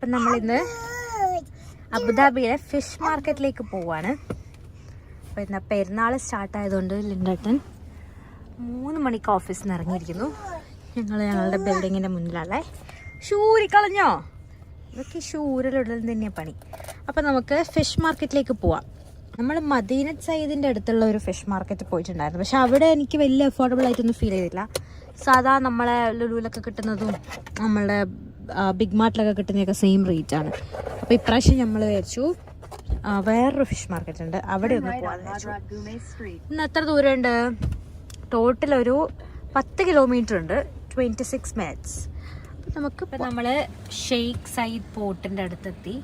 അപ്പം നമ്മളിന്ന് അബുദാബിയിലെ ഫിഷ് മാർക്കറ്റിലേക്ക് പോവാണ്. അപ്പോൾ ഇന്ന് പെരുന്നാൾ സ്റ്റാർട്ടായതുകൊണ്ട് ലിൻഡേട്ടൻ 3 മണിക്ക് ഓഫീസിൽ നിന്ന് ഇറങ്ങിയിരിക്കുന്നു. ഞങ്ങളുടെ ബിൽഡിങ്ങിൻ്റെ മുന്നിലല്ലേ. ഷൂരിക്കളഞ്ഞോ? ഇതൊക്കെ ഷൂരിലുള്ളിൽ തന്നെയാണ് പണി. അപ്പോൾ നമുക്ക് ഫിഷ് മാർക്കറ്റിലേക്ക് പോവാം. നമ്മൾ മദീനത്ത് സയ്യിദിൻ്റെ അടുത്തുള്ള ഒരു ഫിഷ് മാർക്കറ്റ് പോയിട്ടുണ്ടായിരുന്നു. പക്ഷെ അവിടെ എനിക്ക് വലിയ അഫോർഡബിൾ ആയിട്ടൊന്നും ഫീൽ ചെയ്തില്ല. സാധാ നമ്മളെ ലുലുവിലൊക്കെ കിട്ടുന്നതും നമ്മളുടെ ബിഗ് മാർട്ടിലൊക്കെ കിട്ടുന്നതൊക്കെ സെയിം റേറ്റാണ്. അപ്പോൾ ഇപ്രാവശ്യം നമ്മൾ വിചാരിച്ചു വേറൊരു ഫിഷ് മാർക്കറ്റ് ഉണ്ട്, അവിടെ ഒന്ന് പോകാമെന്ന് വെച്ചു. ഇന്ന് എത്ര ദൂരമുണ്ട്? ടോട്ടൽ ഒരു 10 കിലോമീറ്റർ ഉണ്ട്, 26 മിനിറ്റ്സ്. അപ്പോൾ നമുക്കിപ്പോൾ നമ്മൾ ഷെയ്ഖ് സയ്യിദ് പോർട്ടിൻ്റെ അടുത്തെത്തി.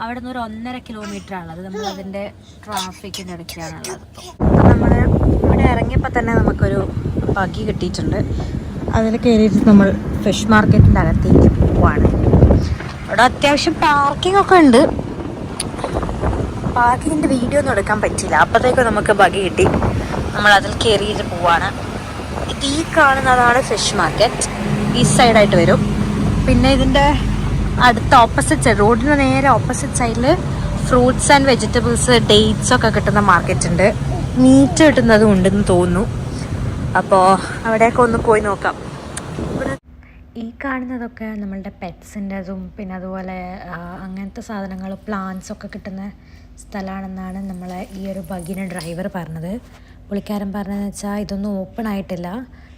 അവിടെ നിന്ന് ഒരു 1.5 കിലോമീറ്റർ ആണുള്ളത്. നമ്മൾ അതിൻ്റെ ട്രാഫിക്കിൻ്റെ ഇടയ്ക്കാണുള്ളത്. അപ്പോൾ നമ്മൾ ഇവിടെ ഇറങ്ങിയപ്പോൾ തന്നെ നമുക്കൊരു ബഗ്ഗി കിട്ടിയിട്ടുണ്ട്. അതിൽ കയറിയിട്ട് നമ്മൾ ഫിഷ് മാർക്കറ്റിൻ്റെ അകത്തേക്ക് പോവാണ്. അവിടെ അത്യാവശ്യം പാർക്കിംഗ് ഒക്കെ ഉണ്ട്. പാർക്കിങ്ങിൻ്റെ വീഡിയോ ഒന്നും എടുക്കാൻ പറ്റില്ല. അപ്പോഴത്തേക്കും നമുക്ക് ബഗ്ഗി കിട്ടി. നമ്മൾ അതിൽ കയറിയിട്ട് പോവാണ്. ഇത് ഈ കാണുന്നതാണ് ഫിഷ് മാർക്കറ്റ്. ഈ സൈഡായിട്ട് വരും. പിന്നെ ഇതിൻ്റെ അടുത്ത ഓപ്പോസിറ്റ് സൈഡ്, റോഡിന് നേരെ ഓപ്പോസിറ്റ് സൈഡിൽ ഫ്രൂട്ട്സ് ആൻഡ് വെജിറ്റബിൾസ്, ഡേറ്റ്സ് ഒക്കെ കിട്ടുന്ന മാർക്കറ്റ് ഉണ്ട്. മീറ്റ് കിട്ടുന്നതും ഉണ്ടെന്ന് തോന്നുന്നു. അപ്പോൾ അവിടെയൊക്കെ ഒന്ന് പോയി നോക്കാം. ഈ കാണുന്നതൊക്കെ നമ്മളുടെ പെറ്റ്സിൻ്റെതും പിന്നെ അതുപോലെ അങ്ങനത്തെ സാധനങ്ങൾ, പ്ലാന്റ്സൊക്കെ കിട്ടുന്ന സ്ഥലമാണെന്നാണ് നമ്മളെ ഈ ഒരു ബഗ്ഗിൻ്റെ ഡ്രൈവർ പറഞ്ഞത്. പുള്ളിക്കാരൻ പറഞ്ഞതെന്ന് വെച്ചാൽ ഇതൊന്നും ഓപ്പൺ ആയിട്ടില്ല,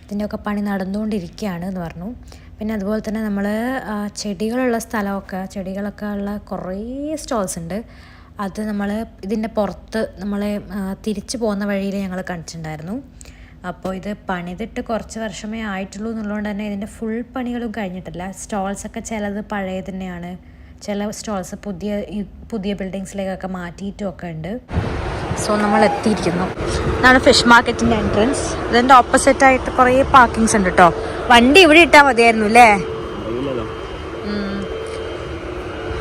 ഇതിൻ്റെയൊക്കെ പണി നടന്നുകൊണ്ടിരിക്കുകയാണ് എന്ന് പറഞ്ഞു. പിന്നെ അതുപോലെ തന്നെ നമ്മൾ ചെടികളുള്ള സ്ഥലമൊക്കെ, ചെടികളൊക്കെ ഉള്ള കുറേ സ്റ്റോൾസ് ഉണ്ട്. അത് നമ്മൾ ഇതിൻ്റെ പുറത്ത് നമ്മളെ തിരിച്ചു പോകുന്ന വഴിയിൽ ഞങ്ങൾ കണ്ടിട്ടുണ്ടായിരുന്നു. അപ്പോൾ ഇത് പണിതിട്ട് കുറച്ച് വർഷമേ ആയിട്ടുള്ളൂ എന്നുള്ളതുകൊണ്ട് തന്നെ ഇതിൻ്റെ ഫുൾ പണികളും കഴിഞ്ഞിട്ടില്ല. സ്റ്റോൾസൊക്കെ ചിലത് പഴയ തന്നെയാണ്, ചില സ്റ്റോൾസ് പുതിയ ബിൽഡിങ്സിലേക്കൊക്കെ മാറ്റിയിട്ടും ഒക്കെ ഉണ്ട്. സോ നമ്മൾ എത്തിയിരിക്കുന്നു. ഇതാണ് ഫിഷ് മാർക്കറ്റിൻ്റെ എൻട്രൻസ്. ഇതിൻ്റെ ഓപ്പോസിറ്റായിട്ട് കുറേ പാർക്കിങ്സ് ഉണ്ട് കേട്ടോ. വണ്ടി ഇവിടെ ഇട്ടാൽ മതിയായിരുന്നു അല്ലേ?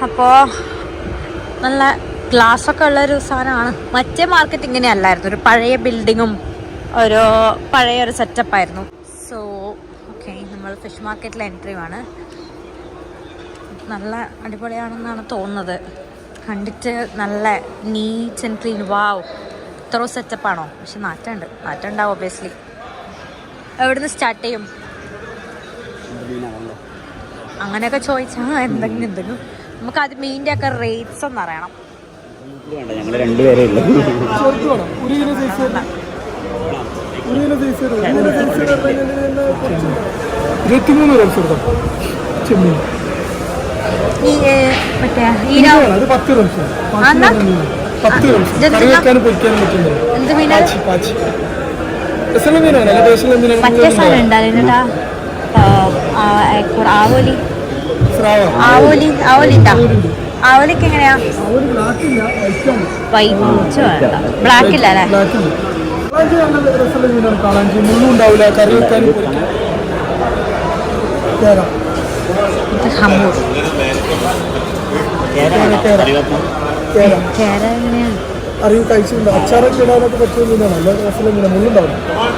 അപ്പോൾ നല്ല ഗ്ലാസ്സൊക്കെ ഉള്ളൊരു സാധനമാണ്. മറ്റേ മാർക്കറ്റ് ഇങ്ങനെ അല്ലായിരുന്നു, ഒരു പഴയ ബിൽഡിങ്ങും ഒരു പഴയൊരു സെറ്റപ്പായിരുന്നു. സോ ഓക്കെ, നമ്മൾ ഫിഷ് മാർക്കറ്റിൽ എൻട്രിയുമാണ്. നല്ല അടിപൊളിയാണെന്നാണ് തോന്നുന്നത്. കണ്ടിട്ട് നല്ല നീറ്റ് ആൻഡ് ക്ലീൻ. വാവ്, ഇത്ര സെറ്റപ്പാണോ? പക്ഷെ നാറ്റം ഉണ്ടാവും ഒബ്വിയസ്ലി. എവിടുന്ന് സ്റ്റാർട്ട് ചെയ്യും? അങ്ങനെയൊക്കെ ചോദിച്ചാൽ എന്തെങ്കിലും നമുക്ക് അത് മീനിൻ്റെ ഒക്കെ റേറ്റ്സ് ഒന്ന് അറിയണം. എന്ത് മീനാ? മറ്റേ സാധനം ഉണ്ടാ ആവോലിക്ക് എങ്ങനെയാ? വൈറ്റ് വേണ്ട, ബ്ലാക്ക് ഇല്ല അല്ലേ? ഹമ്മൂർ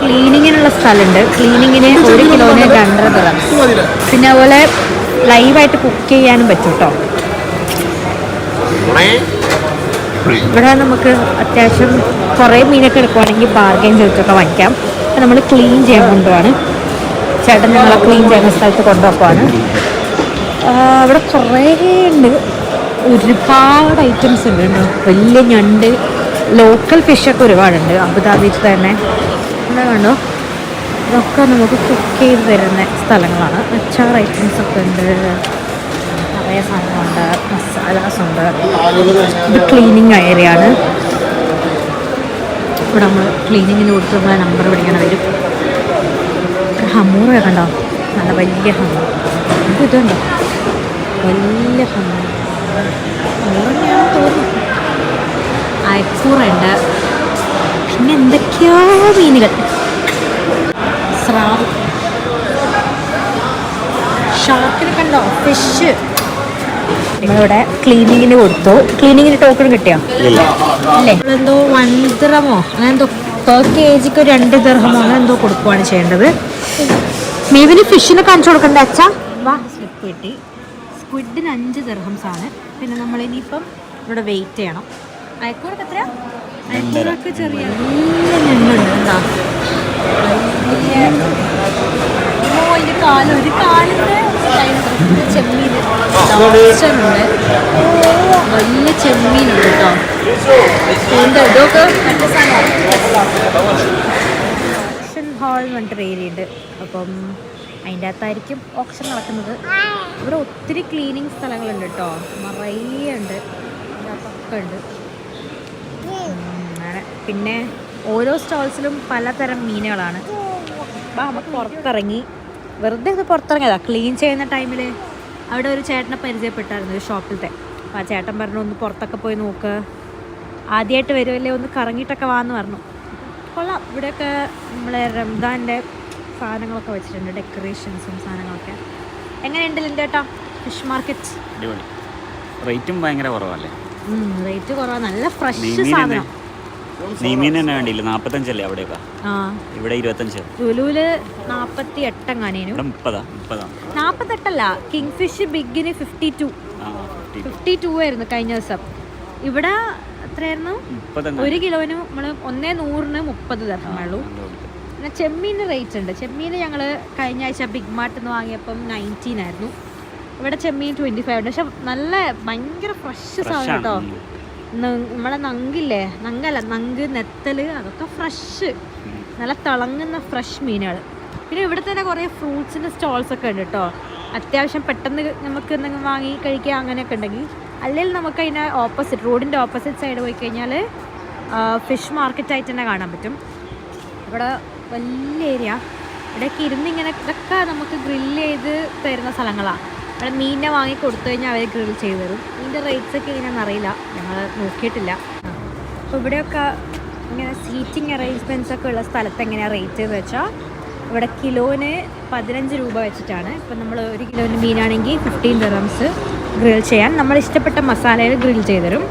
ക്ലീനിങ്ങിനുള്ള സ്ഥലമുണ്ട്. ക്ലീനിങ്ങിന് 1 കിലോന് 2.5 ദിർഹം. പിന്നെ അതുപോലെ ലൈവായിട്ട് കുക്ക് ചെയ്യാനും പറ്റും കേട്ടോ. ഇവിടെ നമുക്ക് അത്യാവശ്യം കുറേ മീനൊക്കെ എടുക്കുവാണെങ്കിൽ ബാർഗൈൻ ചെയ്തിട്ടൊക്കെ വാങ്ങിക്കാം. അപ്പം നമ്മൾ ക്ലീൻ ചെയ്യാൻ കൊണ്ടുപോവാണ്. ചേട്ടൻ ഞങ്ങളെ ക്ലീൻ ചെയ്യുന്ന സ്ഥലത്ത് കൊണ്ടുപോക്കുവാണ്. ഇവിടെ കുറേ ഉണ്ട്, ഒരുപാട് ഐറ്റംസ് ഉണ്ട് കേട്ടോ. വലിയ ഞണ്ട്, ലോക്കൽ ഫിഷൊക്കെ ഒരുപാടുണ്ട് അബുദാബിയിൽ തന്നെ. എന്താ കണ്ടോ, ഇതൊക്കെ നമുക്ക് കുക്ക് ചെയ്ത് തരുന്ന സ്ഥലങ്ങളാണ്. അച്ചാർ ഐറ്റംസൊക്കെ ഉണ്ട്, കുറേ സാധനങ്ങളുണ്ട്, മസാലാസ് ഉണ്ട്. ഇത് ക്ലീനിങ് ഏരിയ ആണ്. ഇവിടെ നമ്മൾ ക്ലീനിങ്ങിന് കൊടുത്തുള്ള നമ്പർ പിടിക്കാൻ വരും. ഹമ്മൂറ കണ്ടോ, നല്ല വലിയ ഹമ്മൂർ. ഇതുണ്ടോ, വലിയ ഹമ്മൂർ തന്നെയാണ് തോന്നുന്നു. അയക്കൂറുണ്ട്, പിന്നെ എന്തൊക്കെയോ മീനുകൾ, സ്രാവ്, ഷാർക്കിനെ കണ്ടോ, ഫിഷ്. നമ്മളിവിടെ ക്ലീനിങ്ങിന് കൊടുത്തു. ക്ലീനിങ്ങിന് ടോക്കൺ കിട്ടിയോ? അല്ലേ, എന്തോ 1 ദിർഹമോ അങ്ങനെ എന്തോ പെർ kgക്ക് 2 ദിർഹമോ അങ്ങനെ എന്തോ കൊടുക്കുവാണ് ചെയ്യേണ്ടത്. മേവിന് ഫിഷിനെ കാണിച്ചു കൊടുക്കണ്ടേ അച്ഛാ? വാ, സ്ലിപ്പ് കിട്ടി. സ്ക്വിഡിന് 5 ദിർഹംസ് ആണ്. പിന്നെ നമ്മൾ ഇനിയിപ്പം ഇവിടെ വെയിറ്റ് ചെയ്യണം. അയക്കൂറൊക്കെ എത്രയാ? അയക്കൂറൊക്കെ ചെറിയ നല്ല ഞണ്ടുണ്ട്. എന്താ അതിൻ്റെ കാലം, ഒരു കാലിൻ്റെ ചെമ്മീൻ ഉണ്ട്, വലിയ ചെമ്മീനുണ്ട് കേട്ടോ. ഇതൊക്കെ മറ്റേ ഓപ്ഷൻ ഹാൾ എന്ന് പറഞ്ഞിട്ടൊരു ഏരിയ ഉണ്ട്. അപ്പം അതിൻ്റെ അകത്തായിരിക്കും ഓപ്ഷൻ നടക്കുന്നത്. ഇവിടെ ഒത്തിരി ക്ലീനിങ് സ്ഥലങ്ങളുണ്ട് കേട്ടോ, നിറയെ ഉണ്ട്, അതൊക്കെ ഉണ്ട്. അങ്ങനെ പിന്നെ ഓരോ സ്റ്റോൾസിലും പലതരം മീനുകളാണ്. അപ്പം നമുക്ക് പുറത്തിറങ്ങി വെറുതെ ഇത് പുറത്തിറങ്ങിയതാ. ക്ലീൻ ചെയ്യുന്ന ടൈമിൽ അവിടെ ഒരു ചേട്ടനെ പരിചയപ്പെട്ടായിരുന്നു, ഒരു ഷോപ്പിലത്തെ. അപ്പോൾ ആ ചേട്ടൻ പറഞ്ഞു ഒന്ന് പുറത്തൊക്കെ പോയി നോക്ക്, ആദ്യമായിട്ട് വരുമല്ലേ, ഒന്ന് കറങ്ങിയിട്ടൊക്കെ വാന്ന് പറഞ്ഞു. കൊള്ളാം. ഇവിടെയൊക്കെ നമ്മളെ റംദാൻ്റെ സാധനങ്ങളൊക്കെ വെച്ചിട്ടുണ്ട്, ഡെക്കറേഷൻസും സാധനങ്ങളൊക്കെ. എങ്ങനെയുണ്ട് ലിൻഡേട്ടാ ഫിഷ് മാർക്കറ്റ്? റേറ്റും ഭയങ്കര കുറവല്ലേ? റേറ്റ് കുറവാണ്, നല്ല ഫ്രഷ് സാധനം. നെയ്മീൻ തന്നെ വേണ്ടിയില്ല, 45 അവിടെയൊക്കെ, ഇവിടെ 25. ലുലുവില് 48 എങ്ങാനേനു, 48 കിങ് ഫിഷ് ബിഗിന് 52 ആയിരുന്നു കഴിഞ്ഞ ദിവസം. ഇവിടെ എത്രയായിരുന്നു? 1 കിലോന് നമ്മൾ 1.100 30 ദിർഹമേ. പിന്നെ ചെമ്മീന് റേറ്റ് ഉണ്ട്. ചെമ്മീന് ഞങ്ങൾ കഴിഞ്ഞ ആഴ്ച ബിഗ് മാർട്ടിൽ നിന്ന് വാങ്ങിയപ്പം 19 ആയിരുന്നു. ഇവിടെ ചെമ്മീൻ 25 ഉണ്ട്. പക്ഷെ നല്ല ഭയങ്കര ഫ്രഷ് സാധനം കേട്ടോ. നമ്മളെ നങ്കില്ലേ, നങ്ക്, നെത്തല്, അതൊക്കെ ഫ്രഷ്, നല്ല തിളങ്ങുന്ന ഫ്രഷ് മീനുകൾ. പിന്നെ ഇവിടെ തന്നെ കുറേ ഫ്രൂട്ട്സിൻ്റെ സ്റ്റോൾസൊക്കെ ഉണ്ട് കേട്ടോ. അത്യാവശ്യം പെട്ടെന്ന് നമുക്ക് എന്തെങ്കിലും വാങ്ങി കഴിക്കുക അങ്ങനെയൊക്കെ ഉണ്ടെങ്കിൽ. അല്ലെങ്കിൽ നമുക്ക് അതിൻ്റെ ഓപ്പോസിറ്റ്, റോഡിൻ്റെ ഓപ്പോസിറ്റ് സൈഡ് പോയി കഴിഞ്ഞാൽ ഫിഷ് മാർക്കറ്റായിട്ട് തന്നെ കാണാൻ പറ്റും. ഇവിടെ വലിയ ഏരിയ, ഇവിടെയൊക്കെ ഇരുന്നിങ്ങനെ ഇതൊക്കെ നമുക്ക് ഗ്രില്ല് ചെയ്ത് തരുന്ന സ്ഥലങ്ങളാണ്. ഇവിടെ മീനിനെ വാങ്ങി കൊടുത്തു കഴിഞ്ഞാൽ അവർ ഗ്രിൽ ചെയ്ത് തരും. ഇതിൻ്റെ റേറ്റ്സൊക്കെ എങ്ങനെയാണെന്ന് അറിയില്ല, ഞങ്ങൾ നോക്കിയിട്ടില്ല. അപ്പോൾ ഇവിടെയൊക്കെ ഇങ്ങനെ സീറ്റിംഗ് അറേഞ്ച്മെൻറ്റ്സ് ഒക്കെ ഉള്ള സ്ഥലത്ത് എങ്ങനെയാണ് റേറ്റ് എന്ന് വെച്ചാൽ ഇവിടെ കിലോന് 15 രൂപ വെച്ചിട്ടാണ്. ഇപ്പം നമ്മൾ 1 കിലോന് മീനാണെങ്കിൽ 15 ദിർഹംസ് ഗ്രിൽ ചെയ്യാൻ നമ്മൾ ഇഷ്ടപ്പെട്ട മസാലയിൽ ഗ്രിൽ ചെയ്ത് തരും.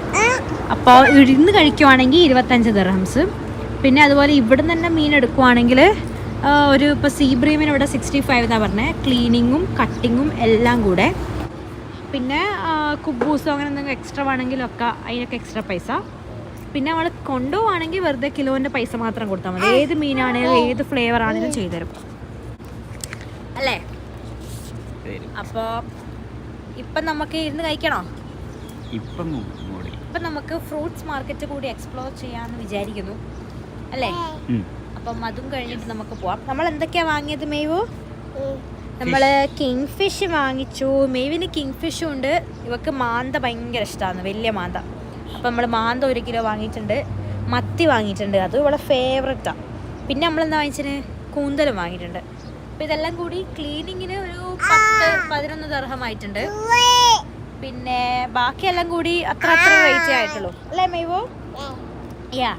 അപ്പോൾ ഇരുന്ന് കഴിക്കുവാണെങ്കിൽ 25 ദിർഹംസ്. പിന്നെ അതുപോലെ ഇവിടെ നിന്ന് തന്നെ മീൻ എടുക്കുവാണെങ്കിൽ ഇപ്പോൾ സീബ്രീമിന് ഇവിടെ 65 എന്നാണ് പറഞ്ഞത്, ക്ലീനിങ്ങും കട്ടിങ്ങും എല്ലാം കൂടെ. പിന്നെ കുബൂസോ അങ്ങനെ എന്തെങ്കിലും എക്സ്ട്രാ വേണമെങ്കിലൊക്കെ അതിനൊക്കെ എക്സ്ട്രാ പൈസ. പിന്നെ നമ്മൾ കൊണ്ടുപോവാണെങ്കിൽ വെറുതെ കിലോൻ്റെ പൈസ മാത്രം കൊടുത്താൽ മതി. ഏത് മീനാണെങ്കിലും ഏത് ഫ്ലേവർ ആണെങ്കിലും ചെയ്തുതരും അല്ലേ? അപ്പോൾ ഇപ്പം നമുക്ക് ഇരുന്ന് കഴിക്കണോ? ഇപ്പം നമുക്ക് ഫ്രൂട്ട്സ് മാർക്കറ്റ് കൂടി എക്സ്പ്ലോർ ചെയ്യാമെന്ന് വിചാരിക്കുന്നു അല്ലേ? അപ്പം അതും കഴിഞ്ഞിട്ട് നമുക്ക് പോവാം. നമ്മൾ എന്തൊക്കെയാണ് വാങ്ങിയത് മെയ്വു? നമ്മൾ കിങ് ഫിഷ് വാങ്ങിച്ചു. മെയ്വിന് കിങ് ഫിഷും ഉണ്ട്, ഇവക്ക് മാന്ത ഭയങ്കര ഇഷ്ടമാണ്, വലിയ മാന്ത. അപ്പം നമ്മൾ മാന്ത 1 കിലോ വാങ്ങിയിട്ടുണ്ട്, മത്തി വാങ്ങിയിട്ടുണ്ട്, അത് ഇവിടെ ഫേവററ്റാണ്. പിന്നെ നമ്മളെന്താ വാങ്ങിച്ചത്? കൂന്തലും വാങ്ങിയിട്ടുണ്ട്. അപ്പം ഇതെല്ലാം കൂടി ക്ലീനിങ്ങിന് ഒരു 10-11 ദിർഹമായിട്ടുണ്ട്. പിന്നെ ബാക്കിയെല്ലാം കൂടി അത്ര റേറ്റ് ആയിട്ടുള്ളൂ അല്ലേ മെയ്വോ? യാ.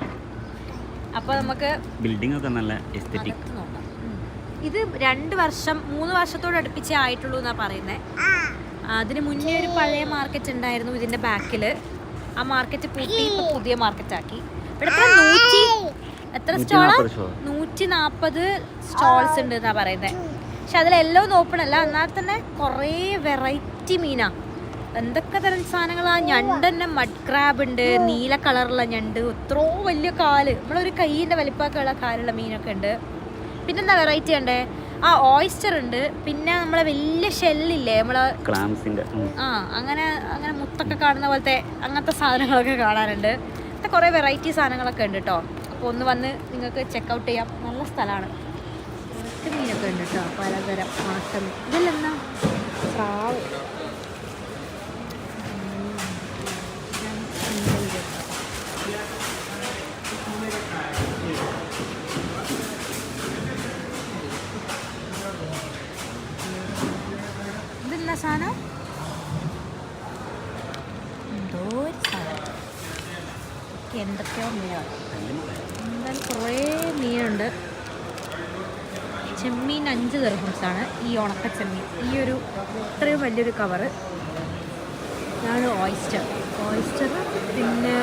അപ്പോൾ നമുക്ക് ബിൽഡിംഗ് ഒക്കെ നല്ല എസ്തെറ്റിക് നോക്കാം. ഇത് 2 വർഷം 3 വർഷത്തോട് അടുപ്പിച്ചേ ആയിട്ടുള്ളൂ എന്നാണ് പറയുന്നത്. അതിന് മുന്നേ ഒരു പഴയ മാർക്കറ്റ് ഉണ്ടായിരുന്നു ഇതിൻ്റെ ബാക്കിൽ. ആ മാർക്കറ്റ് പൂട്ടി ഇപ്പോൾ പുതിയ മാർക്കറ്റാക്കി. ഇവിടെ എത്ര സ്റ്റോളാണ്? 140 സ്റ്റോൾസ് ഉണ്ട് എന്നാണ് പറയുന്നത്. പക്ഷെ അതിലെല്ലാം ഓപ്പൺ അല്ല, എന്നാൽ തന്നെ കുറേ വെറൈറ്റി മീനാണ്. എന്തൊക്കെ തരം സാധനങ്ങളാണ്. ഞണ്ട് തന്നെ മഡ് ക്രാബ് ഉണ്ട്, നീല കളറുള്ള ഞണ്ട്, എത്രയോ വലിയ കാല്, നമ്മളൊരു കൈയിൻ്റെ വലിപ്പമൊക്കെയുള്ള കാലുള്ള മീനൊക്കെ ഉണ്ട്. പിന്നെന്താ വെറൈറ്റി ഉണ്ട്? ഓയിസ്റ്റർ ഉണ്ട്. പിന്നെ നമ്മളെ വലിയ ഷെല്ലില്ലേ, നമ്മളെ അങ്ങനെ മുത്തൊക്കെ കാണുന്ന പോലത്തെ അങ്ങനത്തെ സാധനങ്ങളൊക്കെ കാണാനുണ്ട്. അങ്ങനത്തെ കുറേ വെറൈറ്റി സാധനങ്ങളൊക്കെ ഉണ്ട് കേട്ടോ. അപ്പോൾ ഒന്ന് വന്ന് നിങ്ങൾക്ക് ചെക്കൗട്ട് ചെയ്യാം, നല്ല സ്ഥലമാണ്. മീനൊക്കെ ഉണ്ട് കേട്ടോ, പലതരം ഉണക്കമീൻ. ഇതിലെന്നാ സ്രാവ്, ഇതെന്നാ സാധനം? എന്തോ ഒരു സാധനം, എന്തൊക്കെയോ മീനാണ്. എന്തായാലും കുറേ മീനുണ്ട്. ചെമ്മീൻ 5 ദിർഹംസാണ് ഈ ഉണക്ക ചെമ്മീൻ. ഈ ഒരു ഇത്രയും വലിയൊരു കവറ്. ഇതാണ് ഓയിസ്റ്റർ. പിന്നെ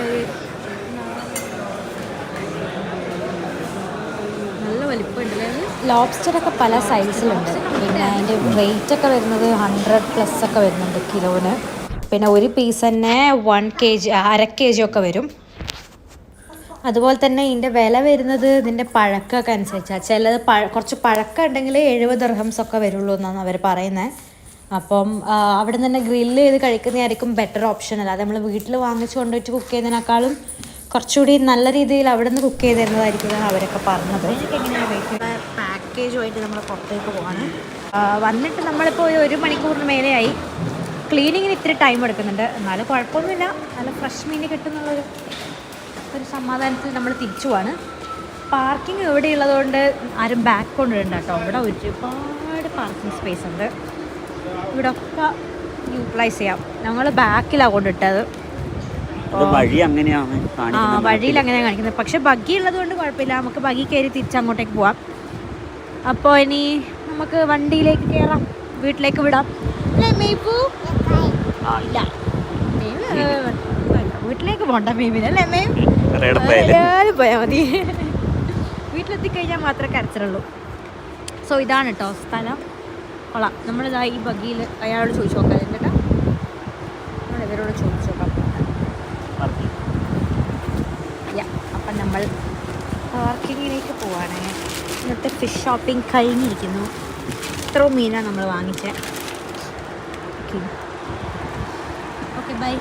നല്ല വലിപ്പമുണ്ടല്ലേ? ലോബ്സ്റ്ററൊക്കെ പല സൈസിലുണ്ട്. പിന്നെ അതിൻ്റെ റേറ്റൊക്കെ വരുന്നത് 100+ ഒക്കെ വരുന്നുണ്ട് കിലോന്. പിന്നെ ഒരു പീസ് തന്നെ 1 kg, 1/2 kg ഒക്കെ വരും. അതുപോലെ തന്നെ ഇതിൻ്റെ വില വരുന്നത് ഇതിൻ്റെ പഴക്കമൊക്കെ അനുസരിച്ചാണ്. ചിലത് കുറച്ച് പഴക്കം ഉണ്ടെങ്കിൽ 70 ദിർഹംസ് ഒക്കെ വരുള്ളൂ എന്നാണ് അവർ പറയുന്നത്. അപ്പം അവിടെ നിന്ന് തന്നെ ഗ്രില്ല് ചെയ്ത് കഴിക്കുന്നതായിരിക്കും ബെറ്റർ ഓപ്ഷൻ. അല്ലാതെ നമ്മൾ വീട്ടിൽ വാങ്ങിച്ച് കൊണ്ടുപോയിട്ട് കുക്ക് ചെയ്യുന്നതിനേക്കാളും കുറച്ചുകൂടി നല്ല രീതിയിൽ അവിടെ നിന്ന് കുക്ക് ചെയ്ത് തരുന്നതായിരിക്കും അവരൊക്കെ പറഞ്ഞത്. പാക്കേജുമായിട്ട് നമ്മൾ പുറത്തേക്ക് പോവാണ്. വന്നിട്ട് നമ്മളിപ്പോൾ 1 മണിക്കൂറിന് മേലെയായി. ക്ലീനിങ്ങിന് ഇത്തിരി ടൈം എടുക്കുന്നുണ്ട്, എന്നാലും കുഴപ്പമൊന്നുമില്ല. നല്ല ഫ്രഷ് മീൻ കിട്ടുന്നുള്ളൊരു സമാധാനത്തിൽ നമ്മൾ തിരിച്ചു പോവാണ്. പാർക്കിംഗ് ഇവിടെ ഉള്ളതുകൊണ്ട് ആരും ബാക്ക് കൊണ്ടുവരണ്ട കേട്ടോ. ഇവിടെ ഒരുപാട് പാർക്കിംഗ് സ്പേസ് ഉണ്ട്. ഇവിടെ ഒക്കെ യൂട്ടിലൈസ് ചെയ്യാം. ഞങ്ങൾ ബാക്കിലാണ് കൊണ്ടിട്ടത്. വഴി അങ്ങനെയാണ് വഴിയിൽ അങ്ങനെയാണ് കാണിക്കുന്നത്. പക്ഷെ ബഗ്ഗി ഉള്ളത് കൊണ്ട് കുഴപ്പമില്ല, നമുക്ക് ബഗ്ഗി കയറി തിരിച്ചങ്ങോട്ടേക്ക് പോവാം. അപ്പോൾ ഇനി നമുക്ക് വണ്ടിയിലേക്ക് കയറാം, വീട്ടിലേക്ക് വിടാം. ഇല്ല വീട്ടിലേക്ക് പോകണ്ട മേമിന്, അല്ലേ മേം? എല്ലാവരും പോയാൽ മതി. വീട്ടിലെത്തിക്കഴിഞ്ഞാൽ മാത്രമേ കരച്ചിലുള്ളൂ. സോ ഇതാണ് കേട്ടോ സ്ഥലം. കൊള്ളാം. നമ്മളിതാ ഈ ബഗ്ഗിയിൽ അയാളോട് ചോദിച്ചു നോക്കാം കേട്ടോ. നമ്മൾ ഇവരോട് ചോദിച്ചു നോക്കാം. അപ്പം നമ്മൾ പാർക്കിങ്ങിലേക്ക് പോവാണ്. ഇന്നത്തെ ഫിഷ് ഷോപ്പിംഗ് കഴിഞ്ഞിരിക്കുന്നു. ഇത്രയും മീനാണ് നമ്മൾ വാങ്ങിച്ചത്. Okay bye.